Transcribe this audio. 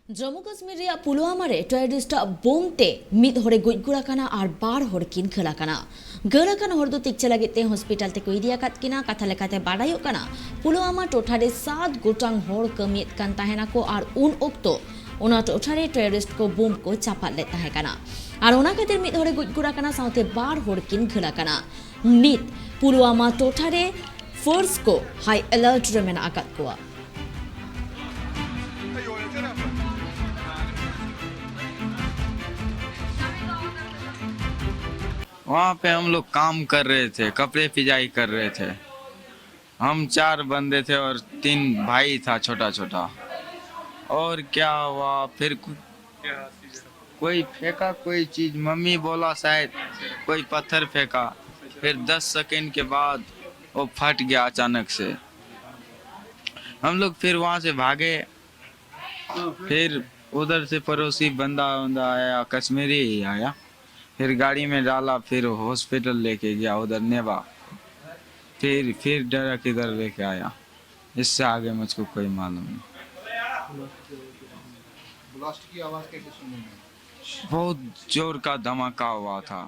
जम्मू कश्मीर रे पुलवामा रे टेररिस्ट बोमते मिद हरे गुजगुड़ा काना और बार हर किन खला काना गरा काना हर दो तिक्चे लगे ते हॉस्पिटल ते कोई दिया काट किना कथा लेकाते बाड़ायो काना पुलवामा टोठा रे 7 गोटांग हर कमित कान ताहेना को और उन ओक्तो ओना टोठा रे टेररिस्ट को बोम को चापा ले ताहे काना और ओना खातिर मिद हरे गुजगुड़ा काना साउते बार हर किन खला काना नित पुलवामा टोठा रे फोर्स को हाई अलर्ट रे मेना आकात कोआ। वहाँ पे हम लोग काम कर रहे थे, कपड़े पिजाई कर रहे थे। हम 4 बंदे थे और 3 भाई था छोटा छोटा। और क्या हुआ फिर कोई फेंका कोई चीज, मम्मी बोला शायद कोई पत्थर फेंका। फिर 10 सेकंड के बाद वो फट गया अचानक से। हम लोग फिर वहाँ से भागे। फिर उधर से पड़ोसी बंदा आया, कश्मीरी ही आया। फिर गाड़ी में डाला, फिर हॉस्पिटल लेके गया उधर नेवा। फिर डरा किधर लेके आया। इससे आगे मुझको कोई मालूम नहीं। ब्लास्ट की आवाज कैसे सुनी? बहुत जोर का धमाका हुआ था।